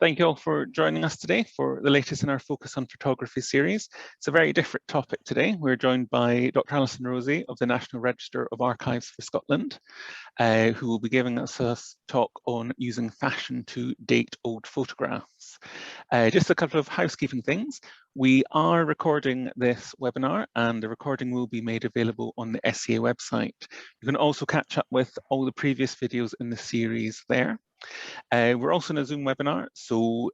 Thank you all for joining us today for the latest in our Focus on Photography series. It's a very different topic today. We're joined by Dr. Alison Rosie of the National Register of Archives for Scotland, who will be giving us a talk on using fashion to date old photographs. Just a couple of housekeeping things. We are recording this webinar and the recording will be made available on the SCA website. You can also catch up with all the previous videos in the series there. We're also in a Zoom webinar, so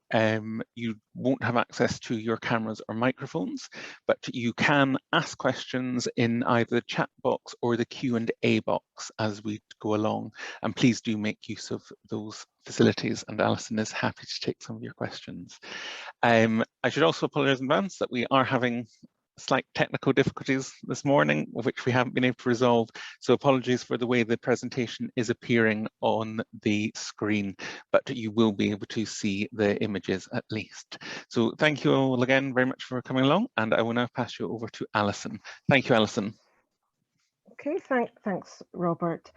you won't have access to your cameras or microphones, but you can ask questions in either the chat box or the Q&A box as we go along. And please do make use of those facilities, and Alison is happy to take some of your questions. I should also apologise in advance that we are having slight technical difficulties this morning, which we haven't been able to resolve. So apologies for the way the presentation is appearing on the screen, but you will be able to see the images at least. So thank you all again very much for coming along, and I will now pass you over to Alison. Thank you, Alison. Okay, thanks, Robert.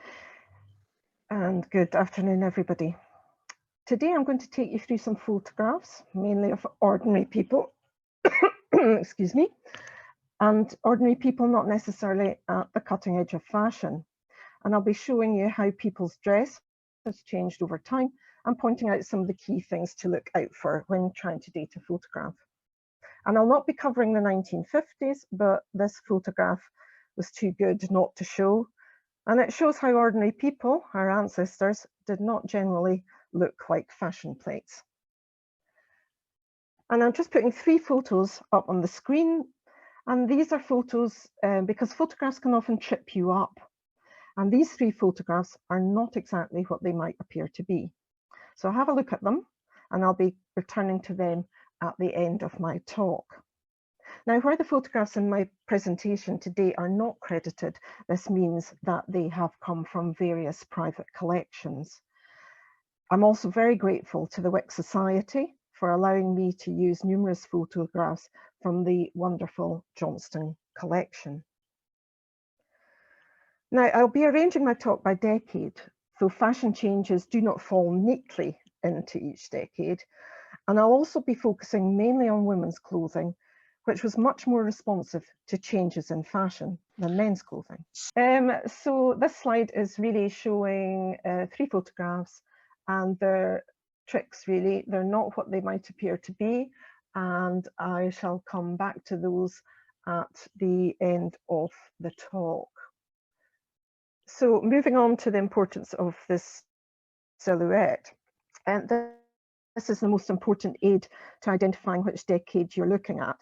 And good afternoon, everybody. Today I'm going to take you through some photographs, mainly of ordinary people, excuse me, and ordinary people not necessarily at the cutting edge of fashion. And I'll be showing you how people's dress has changed over time and pointing out some of the key things to look out for when trying to date a photograph. And I'll not be covering the 1950s, but this photograph was too good not to show. And it shows how ordinary people, our ancestors, did not generally look like fashion plates. And I'm just putting 3 photos up on the screen. And these are photos because photographs can often trip you up. And these 3 photographs are not exactly what they might appear to be. So have a look at them, and I'll be returning to them at the end of my talk. Now, where the photographs in my presentation today are not credited, this means that they have come from various private collections. I'm also very grateful to the Wick Society for allowing me to use numerous photographs from the wonderful Johnston collection. Now, I'll be arranging my talk by decade, so fashion changes do not fall neatly into each decade. And I'll also be focusing mainly on women's clothing, which was much more responsive to changes in fashion than men's clothing. So this slide is really showing 3 photographs, and they're tricks really. They're not what they might appear to be, and I shall come back to those at the end of the talk. So moving on to the importance of this silhouette, and this is the most important aid to identifying which decade you're looking at,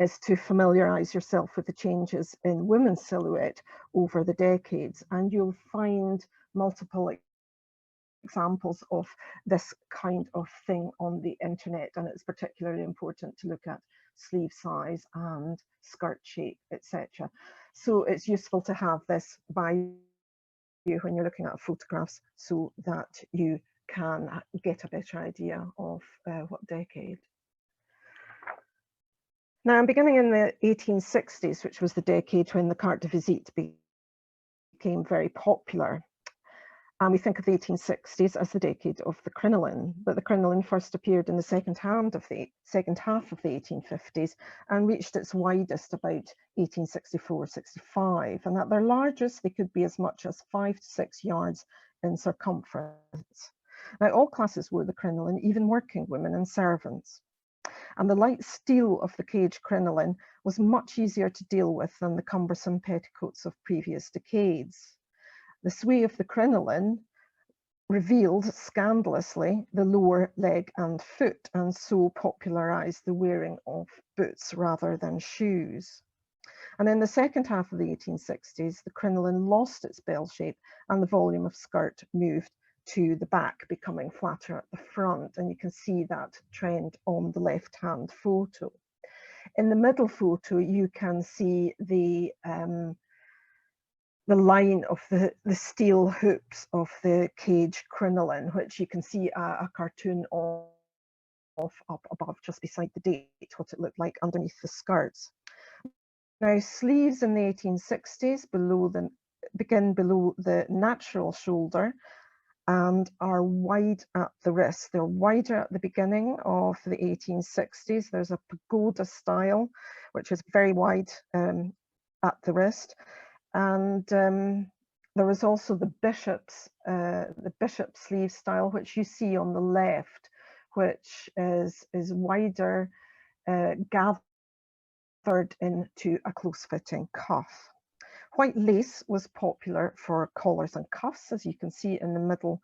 is to familiarise yourself with the changes in women's silhouette over the decades, and you'll find multiple examples of this kind of thing on the internet, and it's particularly important to look at sleeve size and skirt shape, etc. So it's useful to have this by you when you're looking at photographs so that you can get a better idea of what decade. Now, I'm beginning in the 1860s, which was the decade when the carte de visite became very popular. And we think of the 1860s as the decade of the crinoline, but the crinoline first appeared in the second half of the 1850s and reached its widest about 1864-65. And at their largest, they could be as much as 5 to 6 yards in circumference. Now, all classes wore the crinoline, even working women and servants. And the light steel of the cage crinoline was much easier to deal with than the cumbersome petticoats of previous decades. The sway of the crinoline revealed scandalously the lower leg and foot, and so popularised the wearing of boots rather than shoes. And in the second half of the 1860s, the crinoline lost its bell shape and the volume of skirt moved to the back, becoming flatter at the front. And you can see that trend on the left-hand photo. In the middle photo, you can see the line of the steel hoops of the cage crinoline, which you can see a cartoon of up above just beside the date, what it looked like underneath the skirts. Now, sleeves in the 1860s begin below the natural shoulder, and are wide at the wrist. They're wider at the beginning of the 1860s. There's a pagoda style, which is very wide at the wrist. And there was also the bishop sleeve style, which you see on the left, which is wider, gathered into a close-fitting cuff. White lace was popular for collars and cuffs, as you can see in the middle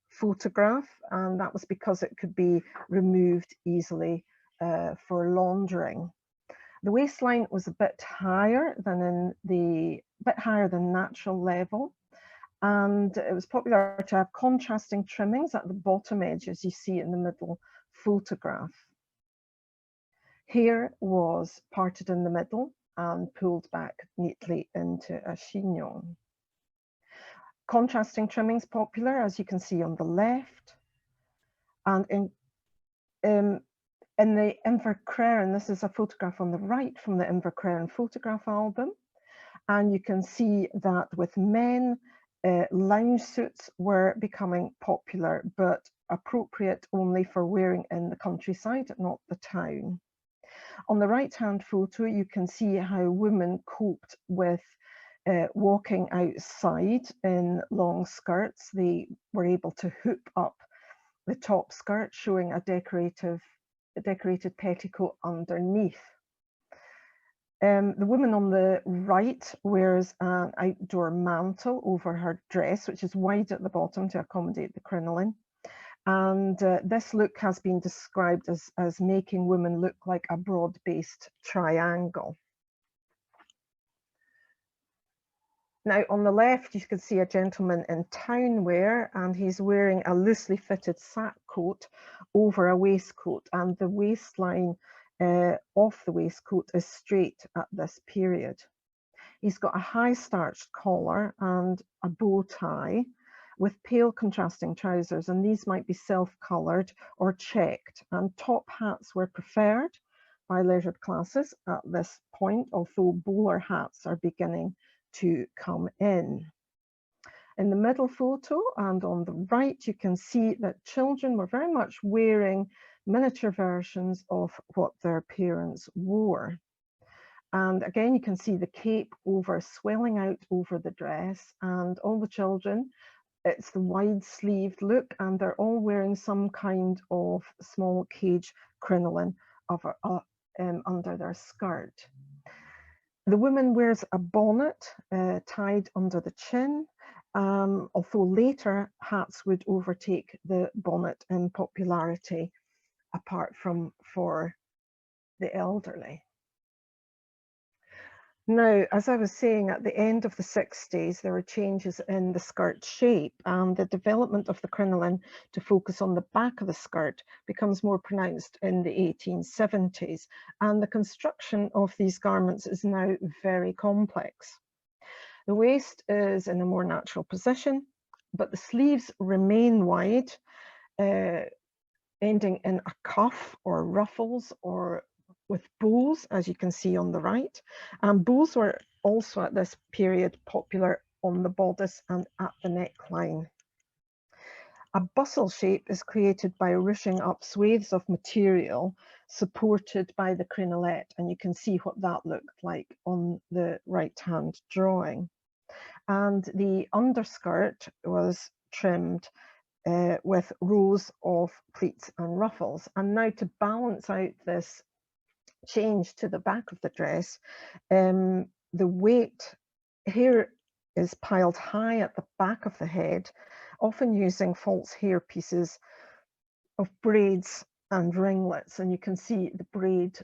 photograph, and that was because it could be removed easily for laundering. The waistline was a bit higher than natural level, and it was popular to have contrasting trimmings at the bottom edge, as you see in the middle photograph. Hair was parted in the middle and pulled back neatly into a chignon. Contrasting trimmings popular, as you can see on the left, and in the Invercraren, this is a photograph on the right from the Invercraren photograph album, and you can see that with men, lounge suits were becoming popular, but appropriate only for wearing in the countryside, not the town. On the right-hand photo, you can see how women coped with walking outside in long skirts. They were able to hoop up the top skirt, showing a decorated petticoat underneath. The woman on the right wears an outdoor mantle over her dress, which is wide at the bottom to accommodate the crinoline. And this look has been described as making women look like a broad-based triangle. Now, on the left, you can see a gentleman in town wear, and he's wearing a loosely fitted sack coat over a waistcoat, and the waistline of the waistcoat is straight at this period. He's got a high starched collar and a bow tie with pale contrasting trousers, and these might be self-coloured or checked, and top hats were preferred by leisured classes at this point, although bowler hats are beginning to come in. In the middle photo and on the right, you can see that children were very much wearing miniature versions of what their parents wore. And again, you can see the cape swelling out over the dress, and all the children, it's the wide-sleeved look, and they're all wearing some kind of small cage crinoline under their skirt. The woman wears a bonnet tied under the chin, although later hats would overtake the bonnet in popularity, apart from for the elderly. Now, as I was saying, at the end of the 60s, there were changes in the skirt shape, and the development of the crinoline to focus on the back of the skirt becomes more pronounced in the 1870s, and the construction of these garments is now very complex. The waist is in a more natural position, but the sleeves remain wide, ending in a cuff or ruffles or with bows, as you can see on the right. And bows were also at this period popular on the bodice and at the neckline. A bustle shape is created by ruching up swathes of material supported by the crinolette, and you can see what that looked like on the right-hand drawing. And the underskirt was trimmed with rows of pleats and ruffles. And now, to balance out this change to the back of the dress, the weight here is piled high at the back of the head, often using false hair pieces of braids and ringlets. And you can see the braid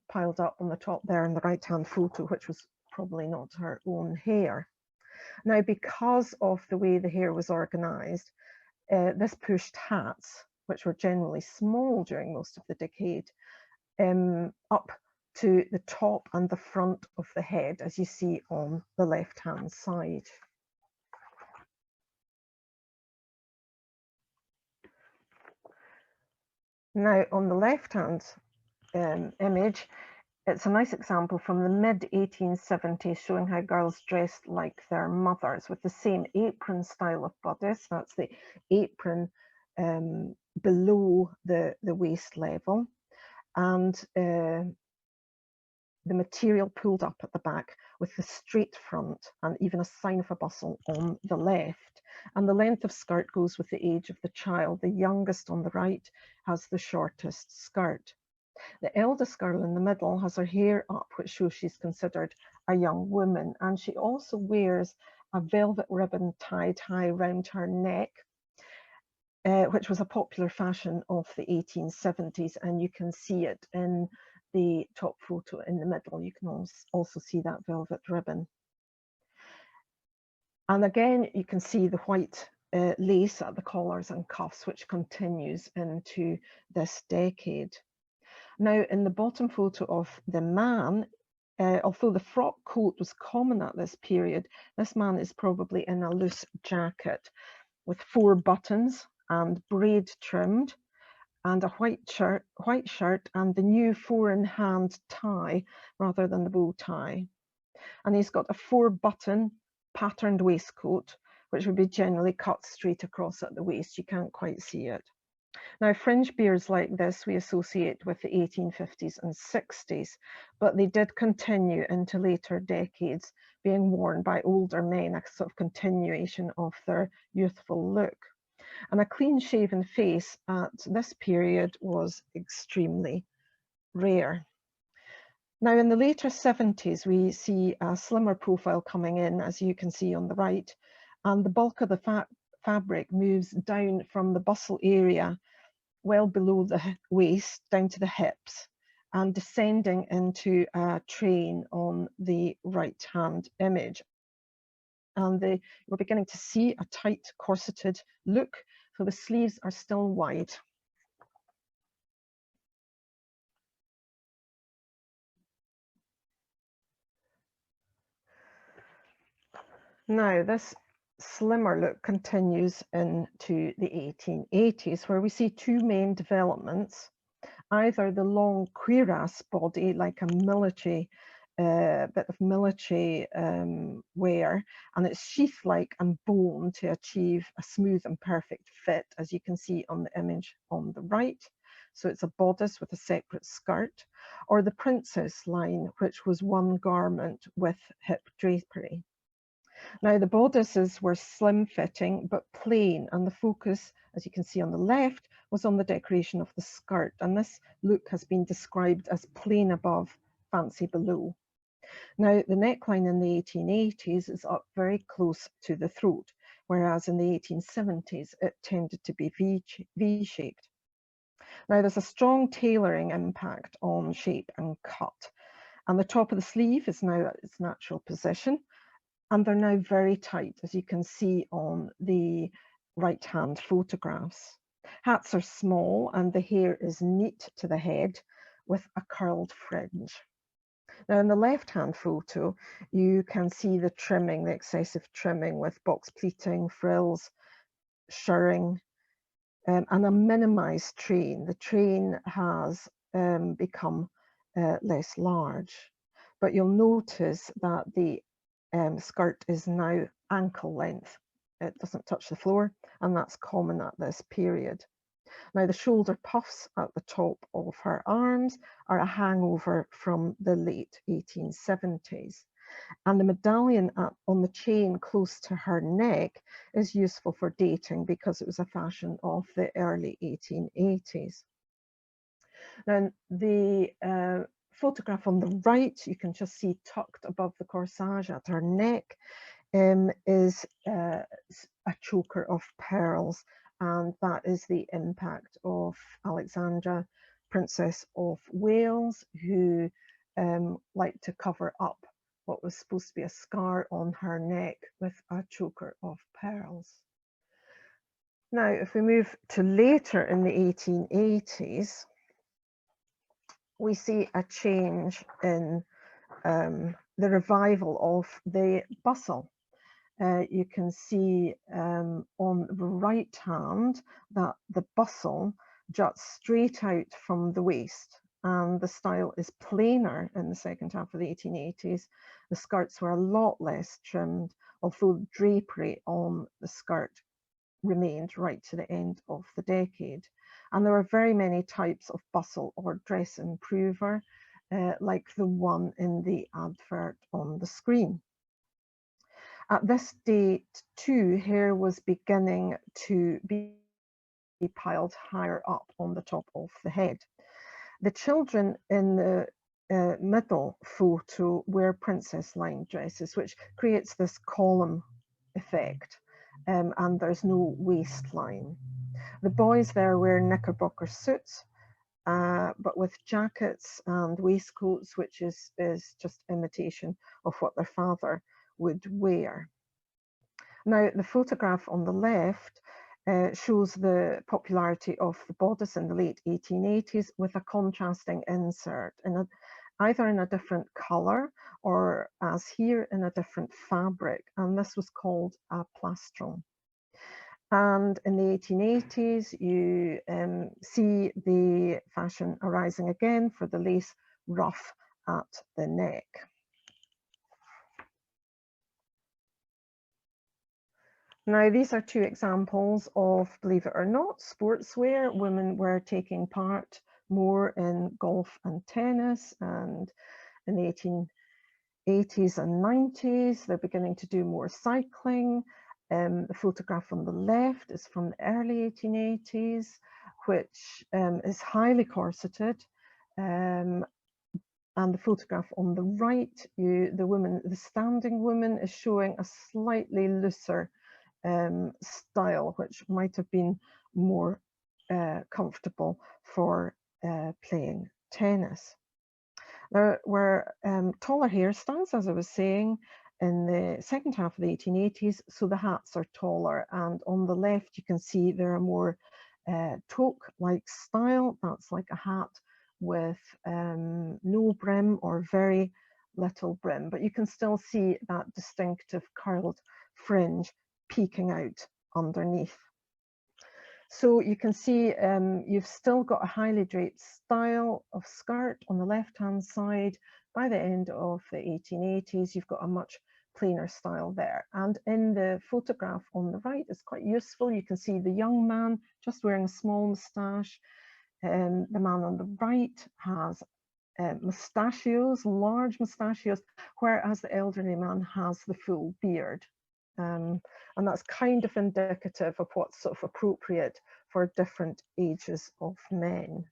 piled up on the top there in the right-hand photo, which was probably not her own hair. Now, because of the way the hair was organised, this pushed hats, which were generally small during most of the decade, up to the top and the front of the head, as you see on the left-hand side. Now, on the left-hand image, It's a nice example from the mid-1870s showing how girls dressed like their mothers with the same apron style of bodice. That's the apron below the waist level, and the material pulled up at the back with the straight front and even a sign of a bustle on the left. And the length of skirt goes with the age of the child. The youngest on the right has the shortest skirt. The eldest girl in the middle has her hair up, which shows she's considered a young woman. And she also wears a velvet ribbon tied high round her neck, which was a popular fashion of the 1870s. And you can see it in the top photo in the middle. You can also see that velvet ribbon. And again, you can see the white lace at the collars and cuffs, which continues into this decade. Now, in the bottom photo of the man, although the frock coat was common at this period, this man is probably in a loose jacket with 4 buttons and braid trimmed, and a white shirt and the new 4-in-hand tie rather than the bow tie. And he's got a 4-button patterned waistcoat, which would be generally cut straight across at the waist. You can't quite see it. Now, fringe beards like this we associate with the 1850s and 60s, but they did continue into later decades, being worn by older men, a sort of continuation of their youthful look. And a clean-shaven face at this period was extremely rare. Now, in the later 70s, we see a slimmer profile coming in, as you can see on the right, and the bulk of the fabric moves down from the bustle area, well below the waist, down to the hips, and descending into a train on the right-hand image. And we're beginning to see a tight corseted look, so the sleeves are still wide. Now, this slimmer look continues into the 1880s, where we see 2 main developments. Either the long cuirass body, like a military bit of military wear, and it's sheath-like and bone to achieve a smooth and perfect fit, as you can see on the image on the right. So it's a bodice with a separate skirt, or the princess line, which was one garment with hip drapery. Now, the bodices were slim-fitting but plain, and the focus, as you can see on the left, was on the decoration of the skirt, and this look has been described as plain above, fancy below. Now, the neckline in the 1880s is up very close to the throat, whereas in the 1870s it tended to be V-shaped. Now, there's a strong tailoring impact on shape and cut, and the top of the sleeve is now at its natural position, and they're now very tight, as you can see on the right-hand photographs. Hats are small and the hair is neat to the head with a curled fringe. Now, in the left-hand photo, you can see the trimming, the excessive trimming with box pleating, frills, shirring, and a minimised train. The train has become less large, but you'll notice that the skirt is now ankle length. It doesn't touch the floor, and that's common at this period. Now, the shoulder puffs at the top of her arms are a hangover from the late 1870s. And the medallion on the chain close to her neck is useful for dating because it was a fashion of the early 1880s. Now, the photograph on the right, you can just see tucked above the corsage at her neck is a choker of pearls, and that is the impact of Alexandra, Princess of Wales, who liked to cover up what was supposed to be a scar on her neck with a choker of pearls. Now, if we move to later in the 1880s, we see a change in the revival of the bustle. You can see on the right hand that the bustle juts straight out from the waist, and the style is plainer in the second half of the 1880s. The skirts were a lot less trimmed, although drapery on the skirt remained right to the end of the decade. And there were very many types of bustle or dress improver, like the one in the advert on the screen. At this date too, hair was beginning to be piled higher up on the top of the head. The children in the middle photo wear princess line dresses, which creates this column effect, and there's no waistline. The boys there wear knickerbocker suits, but with jackets and waistcoats, which is just imitation of what their father would wear. Now, the photograph on the left shows the popularity of the bodice in the late 1880s with a contrasting insert, either in a different colour or, as here, in a different fabric, and this was called a plastron. And in the 1880s, you see the fashion arising again for the lace ruff at the neck. Now, these are two examples of, believe it or not, sportswear. Women were taking part more in golf and tennis, and in the 1880s and 90s, they're beginning to do more cycling. The photograph on the left is from the early 1880s, which is highly corseted. And the photograph on the right, the standing woman is showing a slightly looser style, which might have been more comfortable for playing tennis. There were taller hairstyles, as I was saying, in the second half of the 1880s, so the hats are taller. And on the left, you can see there are more toque-like style. That's like a hat with no brim or very little brim, but you can still see that distinctive curled fringe peeking out underneath. So you can see you've still got a highly draped style of skirt on the left-hand side. By the end of the 1880s, you've got a much plainer style there. And in the photograph on the right, it's quite useful. You can see the young man just wearing a small moustache. The man on the right has mustachios, large mustachios, whereas the elderly man has the full beard. And that's kind of indicative of what's sort of appropriate for different ages of men.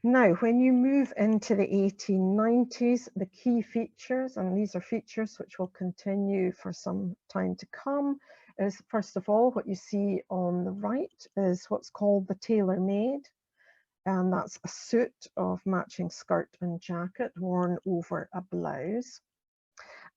Now, when you move into the 1890s, the key features, and these are features which will continue for some time to come, is first of all, what you see on the right is what's called the tailor-made. And that's a suit of matching skirt and jacket worn over a blouse.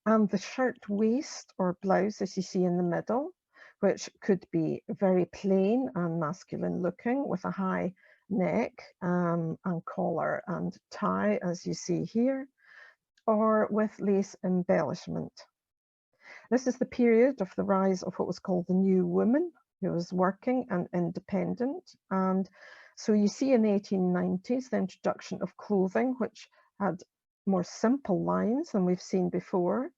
And the shirt waist or blouse, as you see in the middle, which could be very plain and masculine looking with a high neck and collar and tie, as you see here, or with lace embellishment. This is the period of the rise of what was called the new woman, who was working and independent. And so you see in the 1890s, the introduction of clothing, which had more simple lines than we've seen before.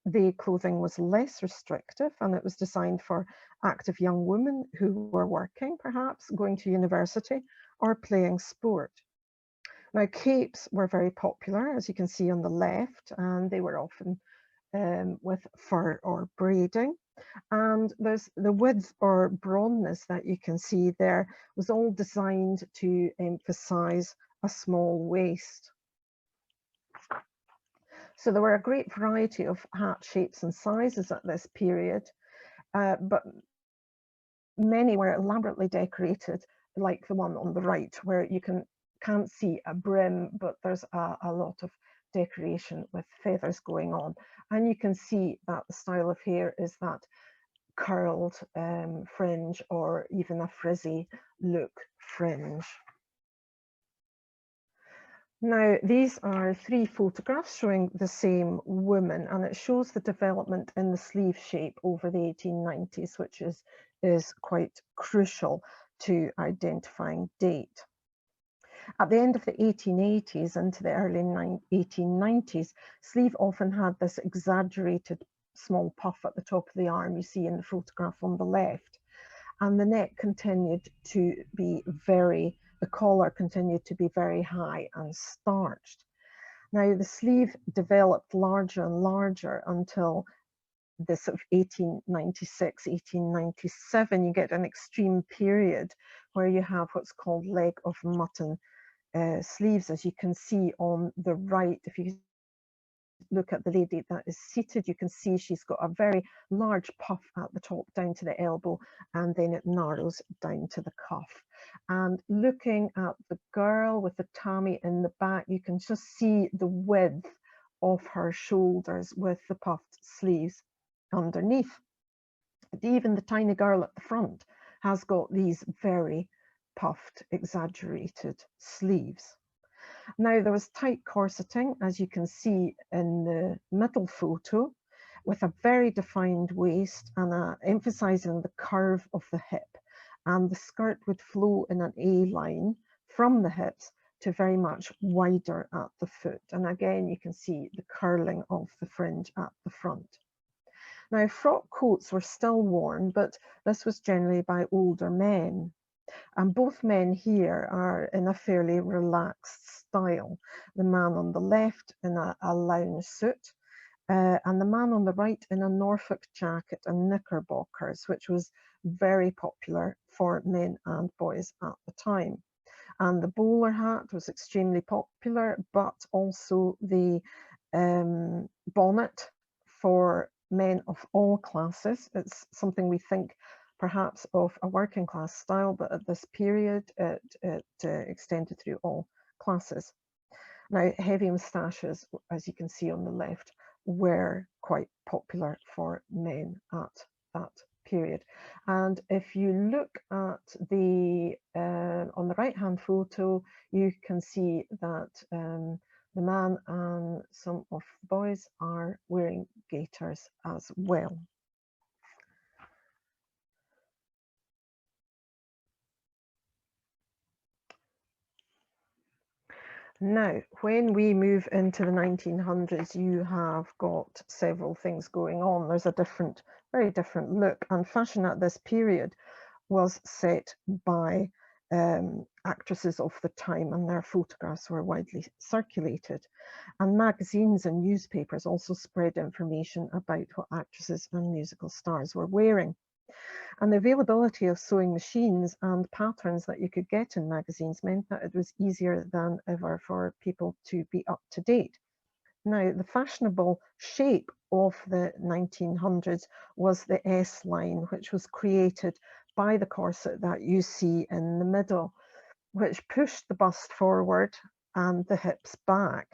The clothing was less restrictive, and it was designed for active young women who were working, perhaps going to university or playing sport. Now, capes were very popular, as you can see on the left, and they were often with fur or braiding. And there's the width or broadness that you can see there was all designed to emphasize a small waist. So there were a great variety of hat shapes and sizes at this period, but many were elaborately decorated, like the one on the right, where you can't see a brim, but there's a lot of decoration with feathers going on. And you can see that the style of hair is that curled fringe or even a frizzy look fringe. Now, these are 3 photographs showing the same woman, and it shows the development in the sleeve shape over the 1890s, which is quite crucial to identifying date. At the end of the 1880s into the early 1890s, sleeve often had this exaggerated small puff at the top of the arm you see in the photograph on the left. And the neck continued to be the collar continued to be very high and starched. Now the sleeve developed larger and larger until the sort of 1896, 1897, you get an extreme period where you have what's called leg of mutton sleeves, as you can see on the right. If you look at the lady that is seated, you can see she's got a very large puff at the top down to the elbow, and then it narrows down to the cuff. And looking at the girl with the tammy in the back, you can just see the width of her shoulders with the puffed sleeves underneath. But even the tiny girl at the front has got these very puffed, exaggerated sleeves. Now there was tight corseting, as you can see in the middle photo, with a very defined waist and emphasizing the curve of the hip. And the skirt would flow in an A line from the hips to very much wider at the foot. And again, you can see the curling of the fringe at the front. Now, frock coats were still worn, but this was generally by older men. And both men here are in a fairly relaxed style. The man on the left in a lounge suit, and the man on the right in a Norfolk jacket and knickerbockers, which was very popular for men and boys at the time. And the bowler hat was extremely popular, but also the bonnet for men of all classes. It's something we think perhaps of a working class style, but at this period it extended through all classes. Now, heavy moustaches, as you can see on the left, were quite popular for men at that period. And if you look at the on the right hand photo, you can see that the man and some of the boys are wearing gaiters as well. Now, when we move into the 1900s, you have got several things going on. There's a very different look, and fashion at this period was set by actresses of the time, and their photographs were widely circulated. And magazines and newspapers also spread information about what actresses and musical stars were wearing. And the availability of sewing machines and patterns that you could get in magazines meant that it was easier than ever for people to be up to date. Now, the fashionable shape of the 1900s was the S-line, which was created by the corset that you see in the middle, which pushed the bust forward and the hips back,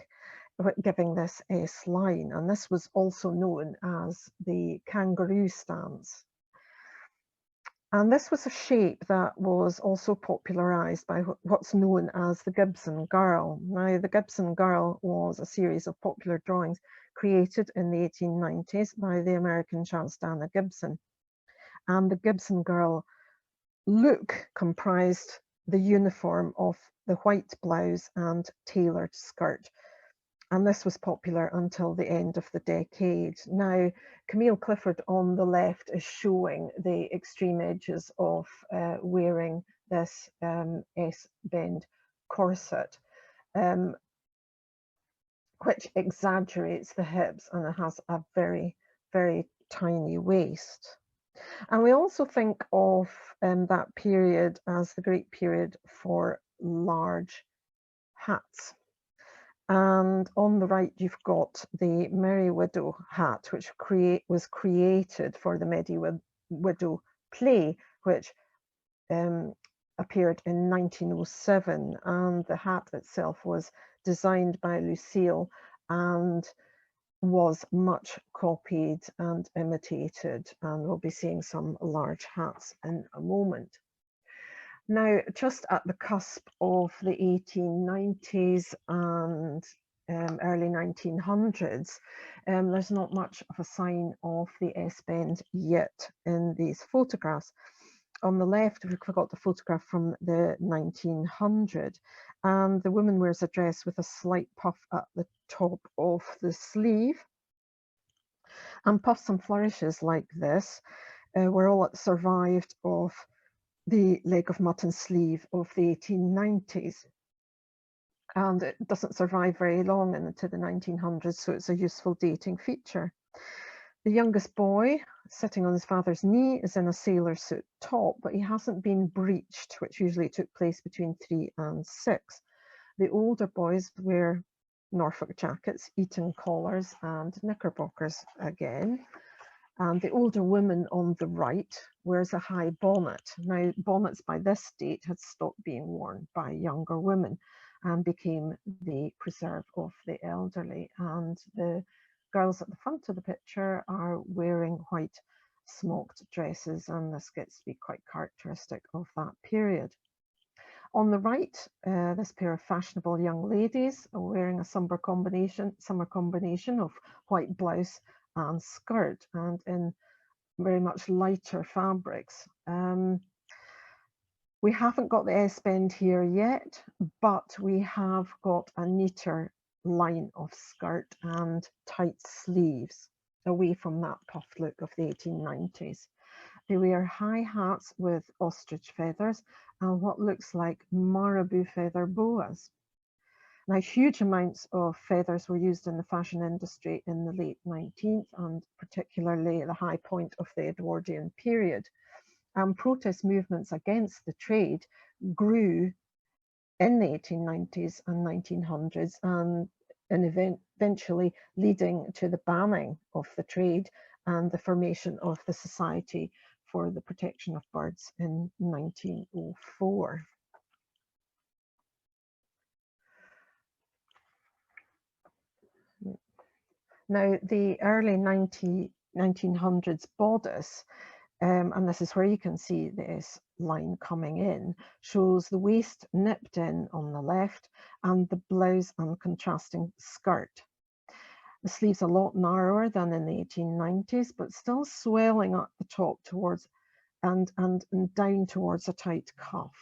giving this S-line. And this was also known as the kangaroo stance. And this was a shape that was also popularized by what's known as the Gibson girl. Now, the Gibson girl was a series of popular drawings created in the 1890s by the American Charles Dana Gibson. And the Gibson girl look comprised the uniform of the white blouse and tailored skirt. And this was popular until the end of the decade. Now, Camille Clifford on the left is showing the extreme edges of wearing this S-bend corset, which exaggerates the hips, and it has a very, very tiny waist. And we also think of that period as the great period for large hats. And on the right, you've got the Merry Widow hat, which was created for the Merry Widow play, which appeared in 1907. And the hat itself was designed by Lucille and was much copied and imitated. And we'll be seeing some large hats in a moment. Now, just at the cusp of the 1890s and early 1900s, there's not much of a sign of the S-bend yet in these photographs. on the left, we've got the photograph from the 1900, and the woman wears a dress with a slight puff at the top of the sleeve. And puffs and flourishes like this were all that survived of the leg of mutton sleeve of the 1890s. And it doesn't survive very long into the 1900s, so it's a useful dating feature. The youngest boy, sitting on his father's knee, is in a sailor suit top, but he hasn't been breeched, which usually took place between 3 and 6. The older boys wear Norfolk jackets, Eton collars, and knickerbockers again. And the older woman on the right wears a high bonnet. Now, bonnets by this date had stopped being worn by younger women and became the preserve of the elderly. And the girls at the front of the picture are wearing white smocked dresses, and this gets to be quite characteristic of that period. On the right, this pair of fashionable young ladies are wearing a summer combination of white blouse and skirt, and in very much lighter fabrics. We haven't got the S-bend here yet, but we have got a neater line of skirt and tight sleeves, away from that puffed look of the 1890s. They wear high hats with ostrich feathers and what looks like marabou feather boas. Now, huge amounts of feathers were used in the fashion industry in the late 19th and particularly the high point of the Edwardian period. And protest movements against the trade grew in the 1890s and 1900s, and eventually leading to the banning of the trade and the formation of the Society for the Protection of Birds in 1904. Now, the early 1900s bodice, and this is where you can see this line coming in, shows the waist nipped in on the left and the blouse and contrasting skirt. The sleeves a lot narrower than in the 1890s, but still swelling at the top towards and down towards a tight cuff.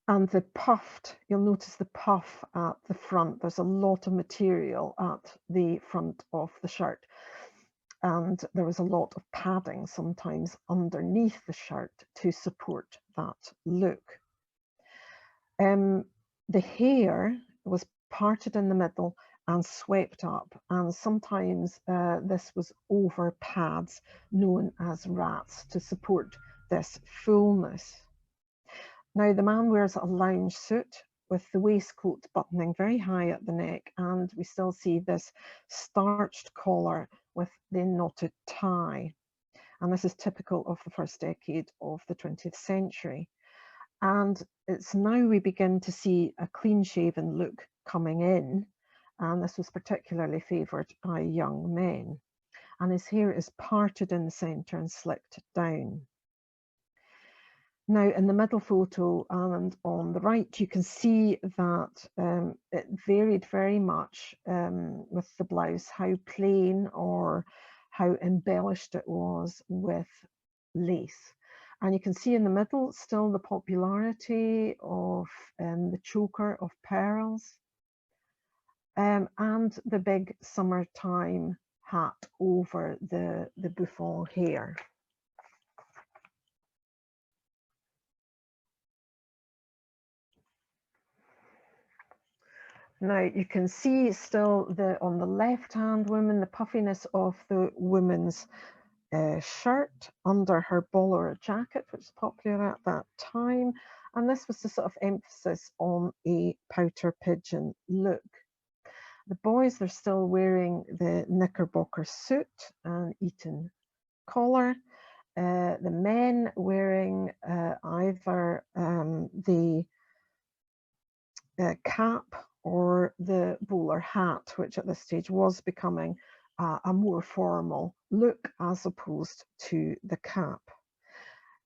And the puffed, you'll notice the puff at the front. There's a lot of material at the front of the shirt. And there was a lot of padding sometimes underneath the shirt to support that look. The hair was parted in the middle and swept up, and sometimes this was over pads known as rats to support this fullness. Now, the man wears a lounge suit with the waistcoat buttoning very high at the neck, and we still see this starched collar with the knotted tie. And this is typical of the first decade of the 20th century. And it's now we begin to see a clean-shaven look coming in, and this was particularly favoured by young men. And his hair is parted in the centre and slicked down. Now, in the middle photo and on the right, you can see that it varied very much with the blouse, how plain or how embellished it was with lace. And you can see in the middle still the popularity of the choker of pearls and the big summertime hat over the bouffant hair. Now you can see still on the left-hand woman, the puffiness of the woman's shirt under her bowler jacket, which was popular at that time. And this was the sort of emphasis on a pouter pigeon look. The boys, they're still wearing the knickerbocker suit and Eton collar. The men wearing either the cap or the bowler hat, which at this stage was becoming a more formal look as opposed to the cap.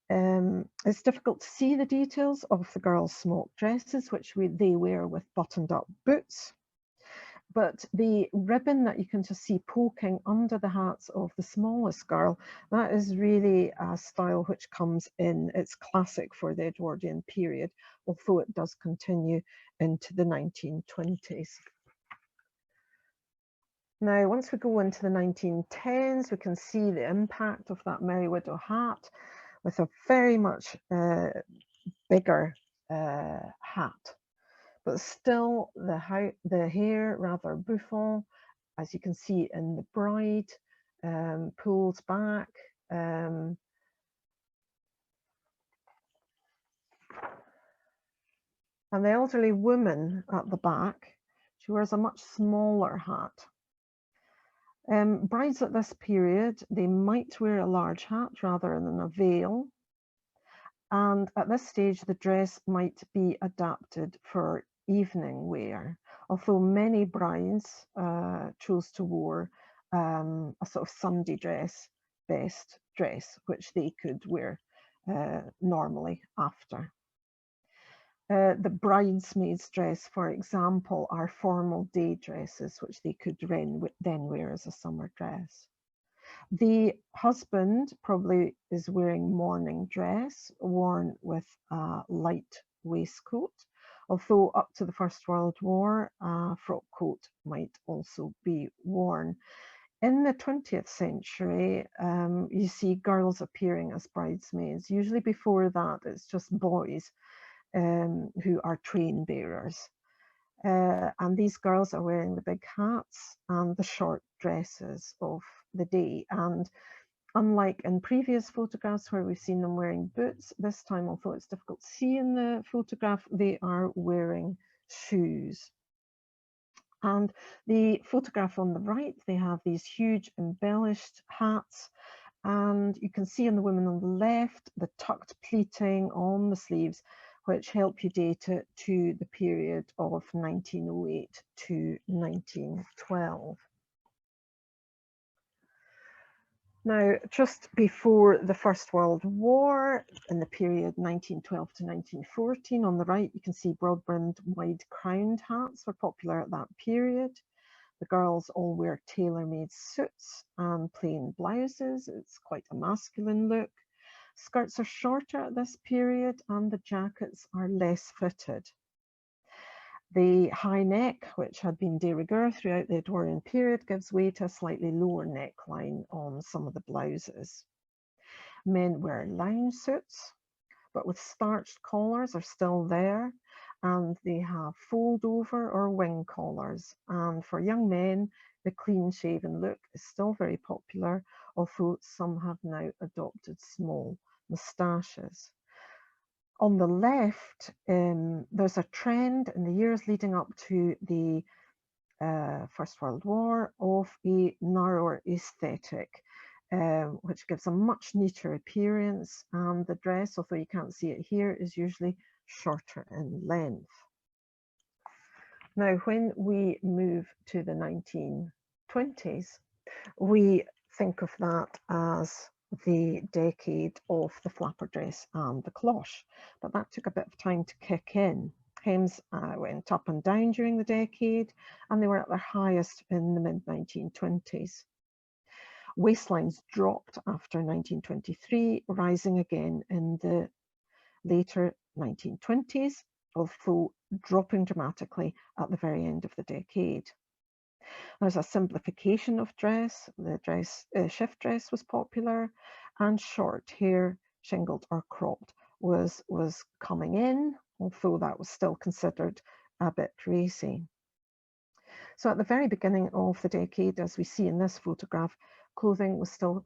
It's difficult to see the details of the girls' smock dresses, which they wear with buttoned up boots. But the ribbon that you can just see poking under the hats of the smallest girl, that is really a style which comes in. It's classic for the Edwardian period, although it does continue into the 1920s. Now, once we go into the 1910s, we can see the impact of that Merry Widow hat with a very much bigger hat. But still the hair rather bouffant, as you can see in the bride, pulled back. And the elderly woman at the back, she wears a much smaller hat. Brides at this period, they might wear a large hat rather than a veil. And at this stage, the dress might be adapted for evening wear, although many brides chose to wear a sort of Sunday dress, best dress, which they could wear normally after. The bridesmaid's dress, for example, are formal day dresses, which they could then wear as a summer dress. The husband probably is wearing morning dress, worn with a light waistcoat, although up to the First World War, a frock coat might also be worn. In the 20th century, you see girls appearing as bridesmaids. Usually before that, it's just boys who are train bearers. And these girls are wearing the big hats and the short dresses of the day. And unlike in previous photographs where we've seen them wearing boots, this time, although it's difficult to see in the photograph, they are wearing shoes. And the photograph on the right, they have these huge embellished hats. And you can see in the women on the left, the tucked pleating on the sleeves, which help you date it to the period of 1908 to 1912. Now, just before the First World War, in the period 1912 to 1914, on the right, you can see broad-brimmed, wide-crowned hats were popular at that period. The girls all wear tailor-made suits and plain blouses. It's quite a masculine look. Skirts are shorter at this period and the jackets are less fitted. The high neck, which had been de rigueur throughout the Edwardian period, gives way to a slightly lower neckline on some of the blouses. Men wear lounge suits, but with starched collars are still there, and they have fold over or wing collars. And for young men, the clean shaven look is still very popular, although some have now adopted small moustaches. On the left, there's a trend in the years leading up to the First World War of a narrower aesthetic, which gives a much neater appearance, and the dress, although you can't see it here, is usually shorter in length. Now, when we move to the 1920s, we think of that as the decade of the flapper dress and the cloche, but that took a bit of time to kick in. Hems went up and down during the decade, and they were at their highest in the mid-1920s. Waistlines dropped after 1923, rising again in the later 1920s, although dropping dramatically at the very end of the decade. There's a simplification of dress. The shift dress was popular, and short hair, shingled or cropped, was coming in, although that was still considered a bit racy. So at the very beginning of the decade, as we see in this photograph, clothing was still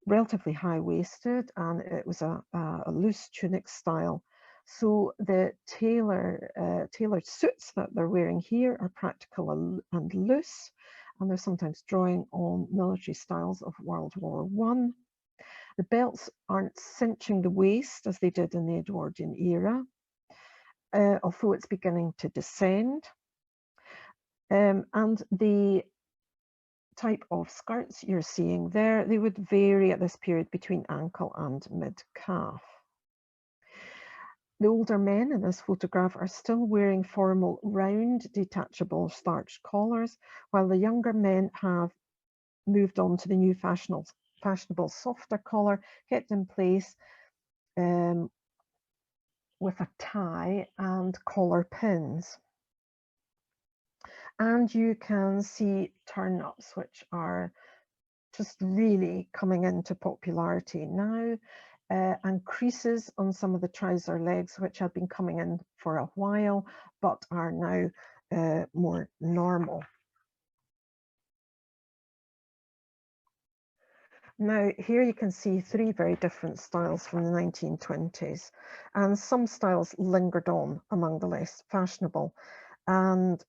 relatively high-waisted, and it was a loose tunic style. So the tailored suits that they're wearing here are practical and loose, and they're sometimes drawing on military styles of World War I. The belts aren't cinching the waist as they did in the Edwardian era, although it's beginning to descend. And the type of skirts you're seeing there, they would vary at this period between ankle and mid-calf. The older men in this photograph are still wearing formal round detachable starched collars, while the younger men have moved on to the new fashionable softer collar, kept in place with a tie and collar pins. And you can see turn-ups, which are just really coming into popularity now, and creases on some of the trouser legs, which had been coming in for a while, but are now more normal. Now, here you can see three very different styles from the 1920s, and some styles lingered on among the less fashionable, and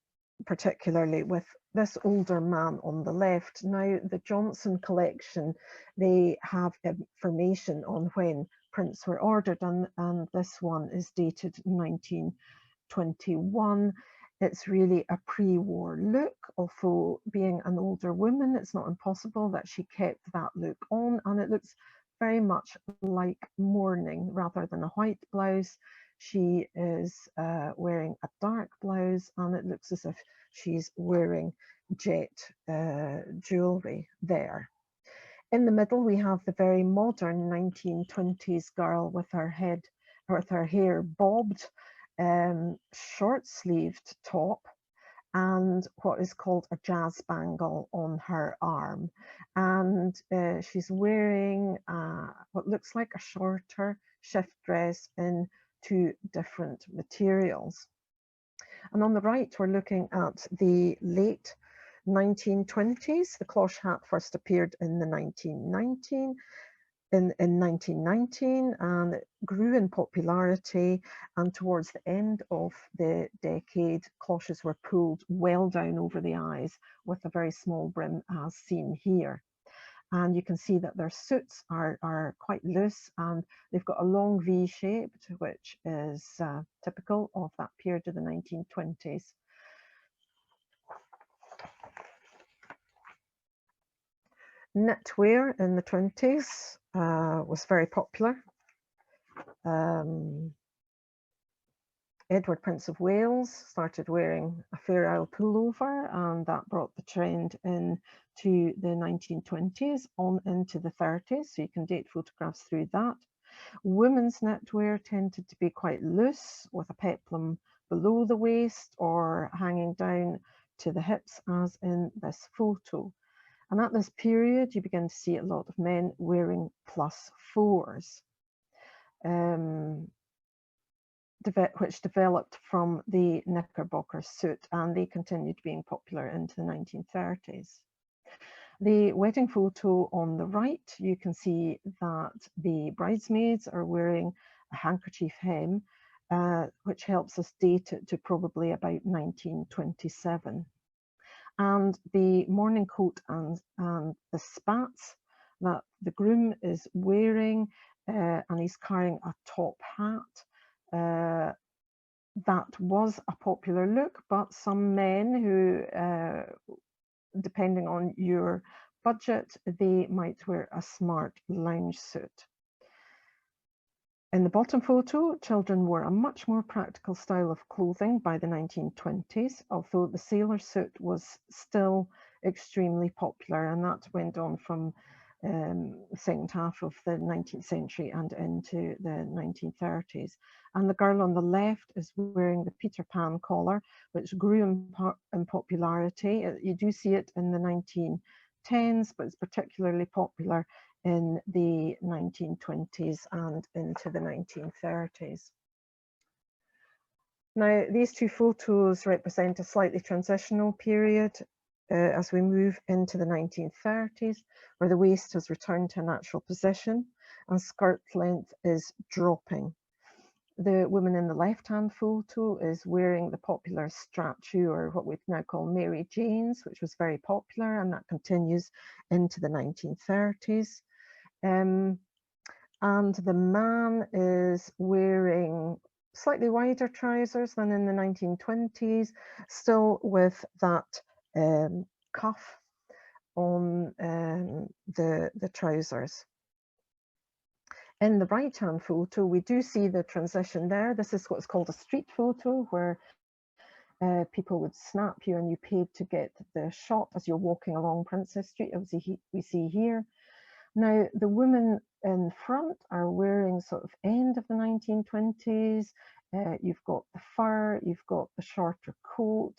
particularly with this older man on the left. Now, the Johnson collection, they have information on when prints were ordered, and this one is dated 1921. It's really a pre-war look, although being an older woman, it's not impossible that she kept that look on, and it looks very much like mourning rather than a white blouse. She is wearing a dark blouse, and it looks as if she's wearing jet jewellery there. In the middle, we have the very modern 1920s girl with her hair bobbed, short-sleeved top, and what is called a jazz bangle on her arm. And she's wearing what looks like a shorter shift dress in two different materials. And on the right, we're looking at the late 1920s. The cloche hat first appeared in 1919, and it grew in popularity, and towards the end of the decade, cloches were pulled well down over the eyes with a very small brim as seen here. And you can see that their suits are quite loose, and they've got a long V-shaped, which is typical of that period of the 1920s. Knitwear in the 20s was very popular. Edward, Prince of Wales, started wearing a Fair Isle pullover, and that brought the trend into the 1920s on into the 30s, so you can date photographs through that. Women's knitwear tended to be quite loose, with a peplum below the waist or hanging down to the hips, as in this photo. And at this period, you begin to see a lot of men wearing +4s, which developed from the knickerbocker suit, and they continued being popular into the 1930s. The wedding photo on the right, you can see that the bridesmaids are wearing a handkerchief hem, which helps us date it to probably about 1927. And the morning coat and the spats that the groom is wearing, and he's carrying a top hat. That was a popular look, but some men who, depending on your budget, they might wear a smart lounge suit. In the bottom photo, children wore a much more practical style of clothing by the 1920s, although the sailor suit was still extremely popular, and that went on from the second half of the 19th century and into the 1930s. And the girl on the left is wearing the Peter Pan collar, which grew in popularity. You do see it in the 1910s, but it's particularly popular in the 1920s and into the 1930s. Now, these two photos represent a slightly transitional period as we move into the 1930s, where the waist has returned to a natural position and skirt length is dropping. The woman in the left-hand photo is wearing the popular strap shoe, or what we now call Mary Janes, which was very popular, and that continues into the 1930s. And the man is wearing slightly wider trousers than in the 1920s, still with that cuff on the trousers. in the right-hand photo, we do see the transition there. This is what's called a street photo, where people would snap you and you paid to get the shot as you're walking along Princess Street, as we see here. Now, the women in front are wearing sort of end of the 1920s. You've got the fur, you've got the shorter coat,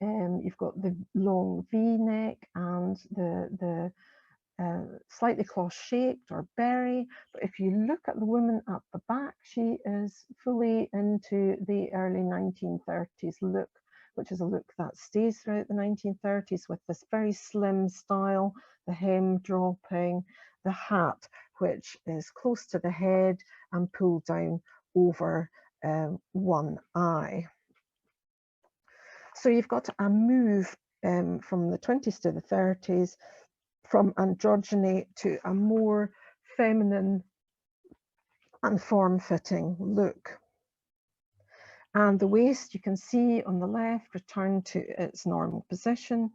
you've got the long V-neck and the slightly cloth-shaped or berry. But if you look at the woman at the back, she is fully into the early 1930s look, which is a look that stays throughout the 1930s with this very slim style, the hem dropping, the hat, which is close to the head and pulled down over one eye. So you've got a move from the 20s to the 30s, from androgyny to a more feminine and form-fitting look. And the waist, you can see on the left, returned to its normal position.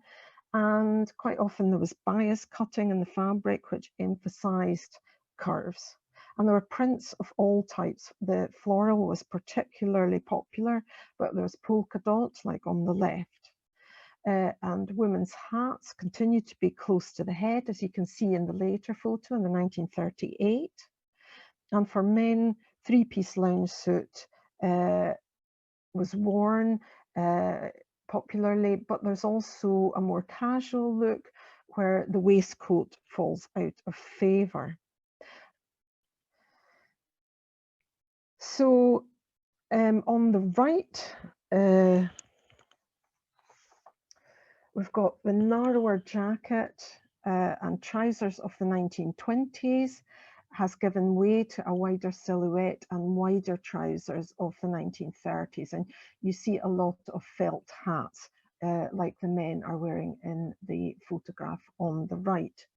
And quite often there was bias cutting in the fabric, which emphasized curves. And there were prints of all types. The floral was particularly popular, but there was polka dots, like on the left. And women's hats continued to be close to the head, as you can see in the later photo in the 1938. And for men, three-piece lounge suit was worn popularly, but there's also a more casual look where the waistcoat falls out of favour. So on the right, we've got the narrower jacket and trousers of the 1920s has given way to a wider silhouette and wider trousers of the 1930s. And you see a lot of felt hats like the men are wearing in the photograph on the right.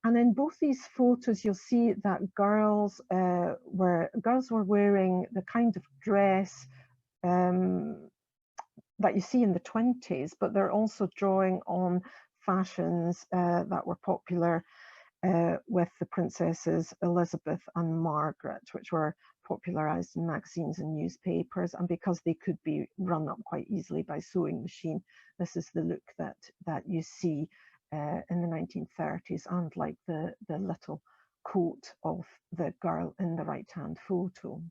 And in both these photos, you'll see that girls were wearing the kind of dress that you see in the 20s, but they're also drawing on fashions that were popular with the princesses Elizabeth and Margaret, which were popularized in magazines and newspapers. And because they could be run up quite easily by sewing machine, this is the look that you see in the 1930s, and like the little coat of the girl in the right-hand photo.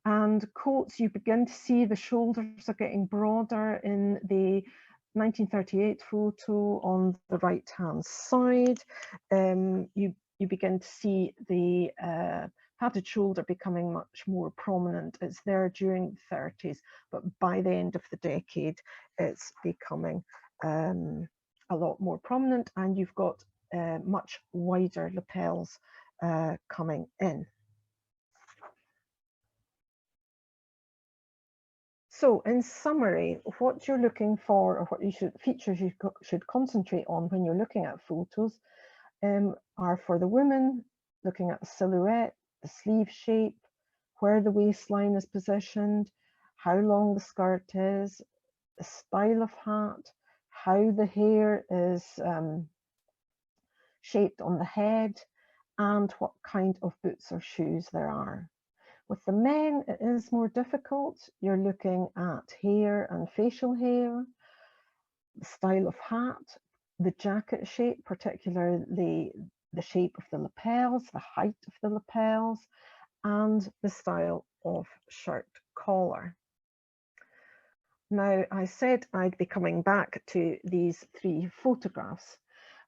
And coats, you begin to see the shoulders are getting broader in the 1938 photo on the right-hand side. You begin to see the padded shoulder becoming much more prominent. It's there during the 30s, but by the end of the decade, it's becoming a lot more prominent, and you've got much wider lapels coming in. So in summary, what you're looking for, or what features you should concentrate on when you're looking at photos are for the women, looking at the silhouette, the sleeve shape, where the waistline is positioned, how long the skirt is, the style of hat, how the hair is shaped on the head, and what kind of boots or shoes there are. With the men, it is more difficult. You're looking at hair and facial hair, the style of hat, the jacket shape, particularly the shape of the lapels, the height of the lapels, and the style of shirt collar. Now, I said I'd be coming back to these three photographs.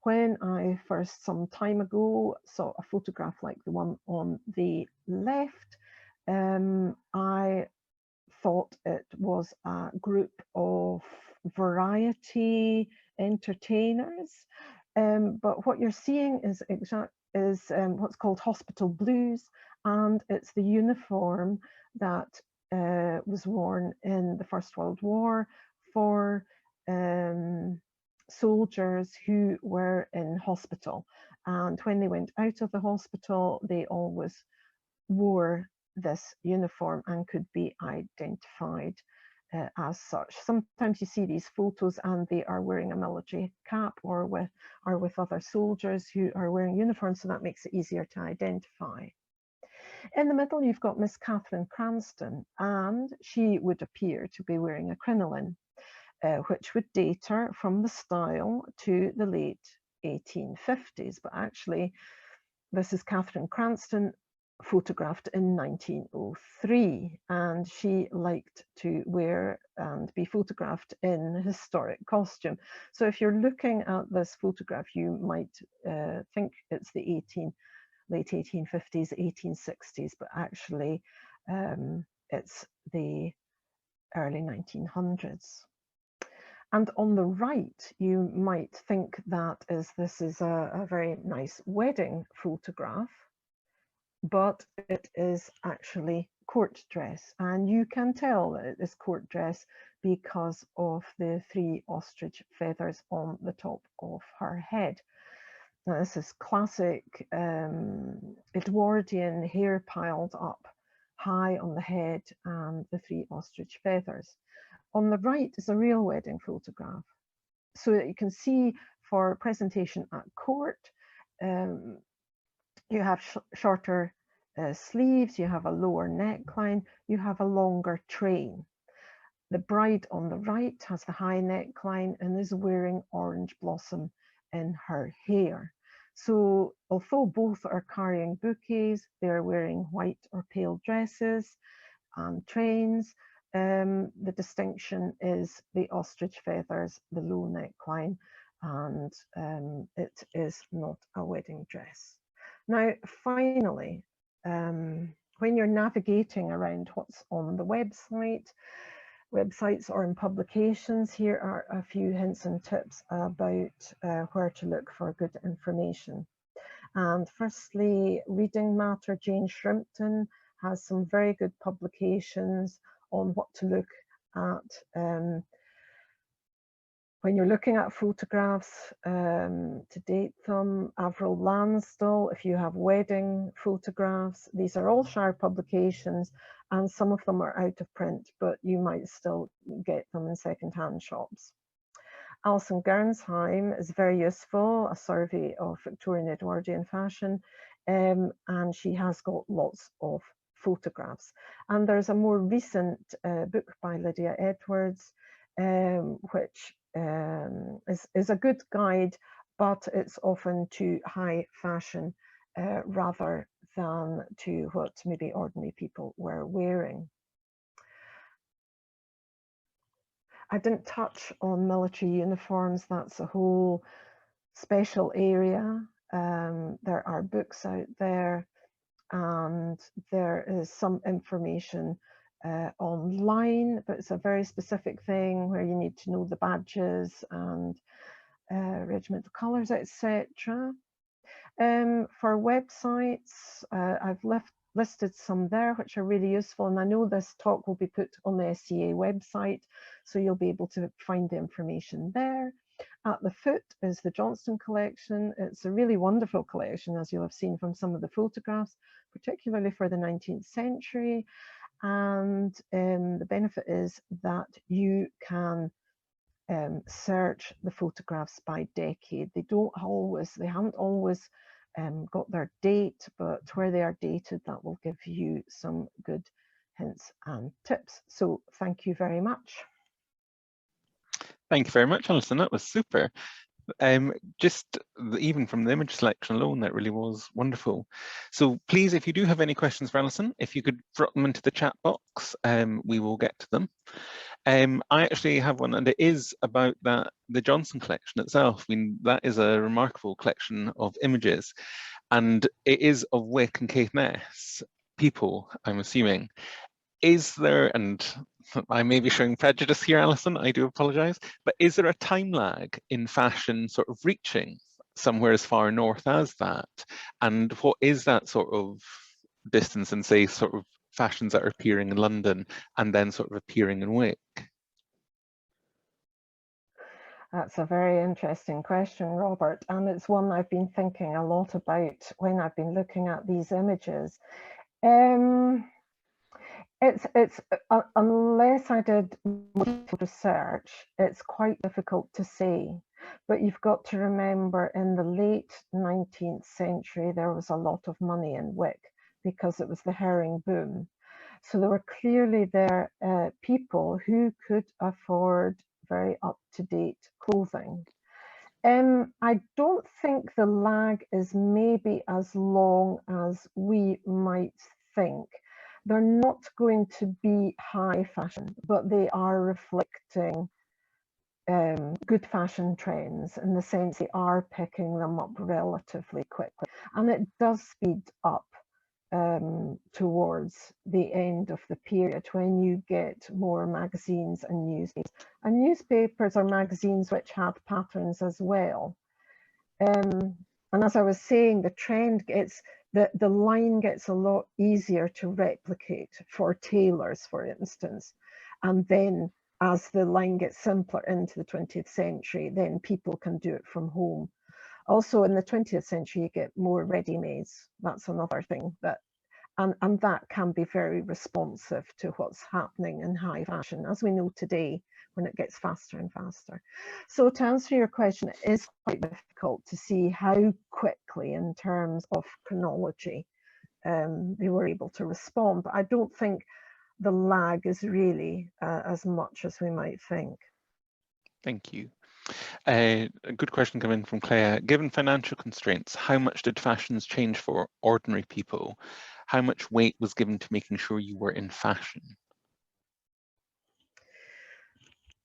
When I first, some time ago, saw a photograph like the one on the left, I thought it was a group of variety entertainers, but what you're seeing is what's called hospital blues, and it's the uniform that was worn in the First World War for soldiers who were in hospital, and when they went out of the hospital, they always wore this uniform and could be identified as such. Sometimes you see these photos and they are wearing a military cap or with other soldiers who are wearing uniforms, so that makes it easier to identify. In the middle, you've got Miss Catherine Cranston, and she would appear to be wearing a crinoline, which would date her from the style to the late 1850s. But actually, this is Catherine Cranston, photographed in 1903, and she liked to wear and be photographed in historic costume. So if you're looking at this photograph, you might think it's the late 1850s, 1860s, but actually it's the early 1900s. And on the right, you might think that this is a very nice wedding photograph, but it is actually court dress. And you can tell that it is court dress because of the 3 ostrich feathers on the top of her head. Now, this is classic Edwardian hair piled up high on the head and the 3 ostrich feathers. On the right is a real wedding photograph, so that you can see for presentation at court, you have shorter sleeves, you have a lower neckline, you have a longer train. The bride on the right has the high neckline and is wearing orange blossom in her hair. So although both are carrying bouquets, they're wearing white or pale dresses and trains. The distinction is the ostrich feathers, the low neckline, and it is not a wedding dress. Now, finally, when you're navigating around what's on the websites or in publications, here are a few hints and tips about where to look for good information. And firstly, Reading Matter, Jane Shrimpton has some very good publications on what to look at when you're looking at photographs, to date them. Avril Lansdell, if you have wedding photographs, these are all Shire publications, and some of them are out of print, but you might still get them in second-hand shops. Alison Gernsheim is very useful, a survey of Victorian Edwardian fashion, and she has got lots of photographs. And there's a more recent book by Lydia Edwards, which is a good guide, but it's often to high fashion rather than to what maybe ordinary people were wearing. I didn't touch on military uniforms. That's a whole special area. There are books out there, and there is some information online, but it's a very specific thing where you need to know the badges and regimental colours, etc. For websites, I've listed some there which are really useful, and I know this talk will be put on the SCA website, so you'll be able to find the information there. At the foot is the Johnston collection. It's a really wonderful collection, as you'll have seen from some of the photographs, particularly for the 19th century. And the benefit is that you can search the photographs by decade. They haven't always got their date, but where they are dated, that will give you some good hints and tips. So thank you very much. Thank you very much, Alison. That was super. Just even from the image selection alone, that really was wonderful. So please, if you do have any questions for Alison, if you could drop them into the chat box, we will get to them. I actually have one, and it is about the Johnston collection itself. I mean, that is a remarkable collection of images, and it is of Wick and Caithness people, I'm assuming. Is there, and I may be showing prejudice here, Alison, I do apologise, but is there a time lag in fashion sort of reaching somewhere as far north as that? And what is that sort of distance in, say, sort of fashions that are appearing in London and then sort of appearing in Wick? That's a very interesting question, Robert, and it's one I've been thinking a lot about when I've been looking at these images. Unless I did research, it's quite difficult to say. But you've got to remember, in the late 19th century, there was a lot of money in Wick. because it was the herring boom. So there were clearly there people who could afford very up-to-date clothing. I don't think the lag is maybe as long as we might think. They're not going to be high fashion, but they are reflecting good fashion trends, in the sense they are picking them up relatively quickly. And it does speed up towards the end of the period, when you get more magazines and newspapers. And newspapers are magazines which have patterns as well. And as I was saying, the trend gets, the line gets a lot easier to replicate for tailors, for instance. And then as the line gets simpler into the 20th century, then people can do it from home. Also in the 20th century, you get more ready-mades. That's another thing that, and that can be very responsive to what's happening in high fashion, as we know today, when it gets faster and faster. So to answer your question, it is quite difficult to see how quickly, in terms of chronology, they were able to respond. But I don't think the lag is really as much as we might think. Thank you. A good question coming from Claire. Given financial constraints, how much did fashions change for ordinary people? How much weight was given to making sure you were in fashion?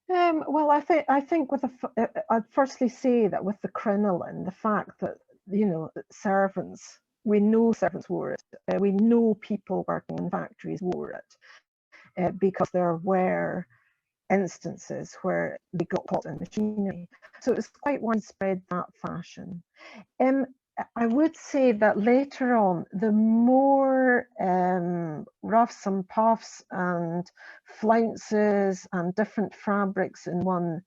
Well, I think with I'd firstly say that with the crinoline, the fact that, you know, servants, we know servants wore it. We know people working in factories wore it because there were instances where they got caught in machinery. So it was quite widespread, that fashion. I would say that later on, the more ruffs and puffs and flounces and different fabrics in one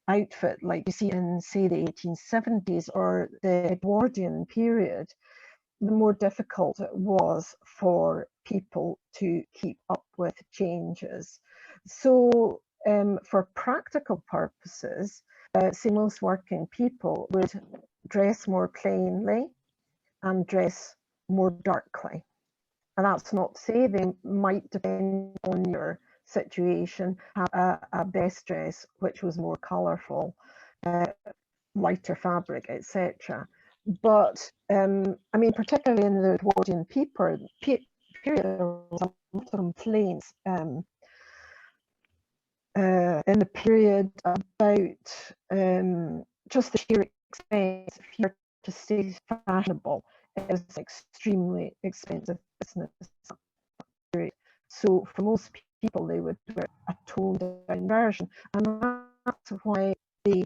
outfit, like you see in, say, the 1870s or the Edwardian period, the more difficult it was for people to keep up with changes. So for practical purposes, say most working people would dress more plainly and dress more darkly. And that's not to say they might, depend on your situation, have a best dress which was more colourful, lighter fabric, etc. But I mean, particularly in the Edwardian period, there was a lot of complaints in the period about just the sheer expense. If you're to stay fashionable, it was an extremely expensive business. So for most people, they would wear a toned down version, and that's why they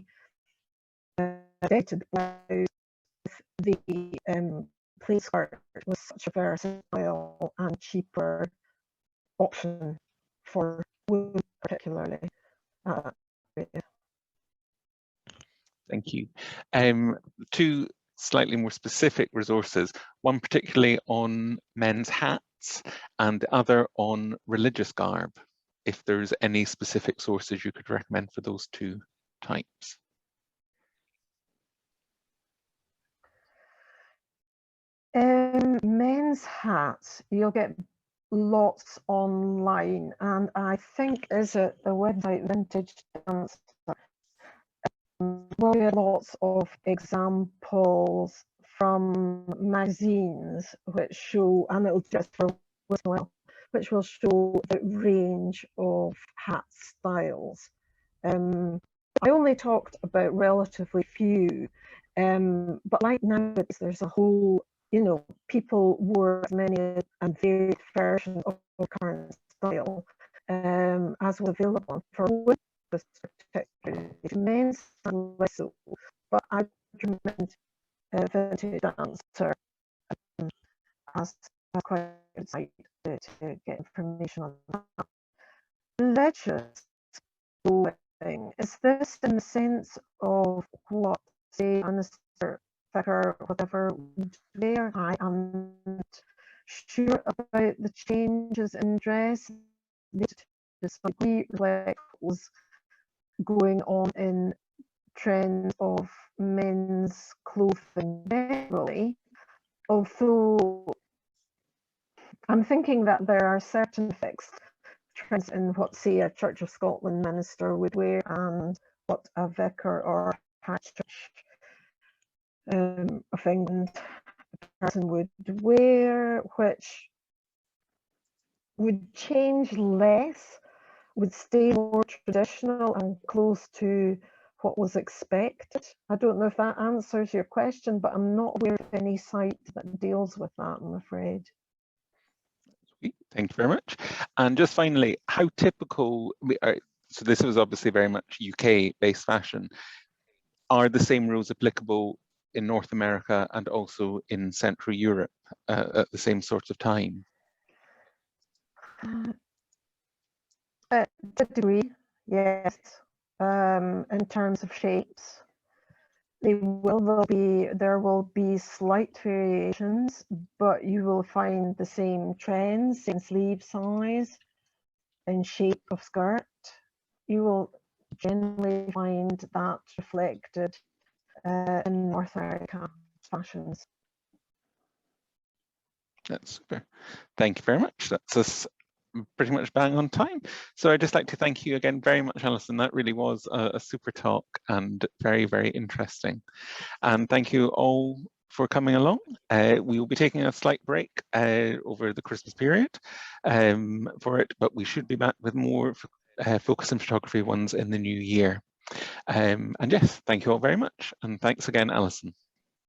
dated with the plain skirt was such a versatile and cheaper option for women, particularly. Thank you. Two slightly more specific resources, one particularly on men's hats and the other on religious garb, if there's any specific sources you could recommend for those two types. Men's hats, you'll get lots online, and I think is it the website Vintage Dance. We'll get lots of examples from magazines which show, and it'll just for as well, which will show the range of hat styles. I only talked about relatively few, but like nowadays there's a whole, you know, people wore as many and varied versions of the current style as was available for women, particularly men's less so. But I recommend Vintage Dancer as quite a good site to get information on that. Religious clothing, is this in the sense of what, say, a minister, vicar, whatever would wear? I am not sure about the changes in dress. Despite me reflect what was going on in trends of men's clothing generally, although I'm thinking that there are certain fixed trends in what, say, a Church of Scotland minister would wear and what a vicar or parish church of England person would wear, which would change less, would stay more traditional and close to what was expected. I don't know if that answers your question, but I'm not aware of any site that deals with that, I'm afraid. Thank you very much. And just finally, how typical, so this was obviously very much UK-based fashion, are the same rules applicable in North America and also in Central Europe at the same sort of time? To a degree, yes. In terms of shapes, there will be slight variations, but you will find the same trends, same sleeve size and shape of skirt. You will generally find that reflected in North America fashions. That's super. Thank you very much. That's us pretty much bang on time. So I'd just like to thank you again very much, Alison. That really was a super talk and very, very interesting. And thank you all for coming along. We will be taking a slight break over the Christmas period for it, but we should be back with more focus and photography ones in the new year. And yes, thank you all very much. And thanks again, Alison.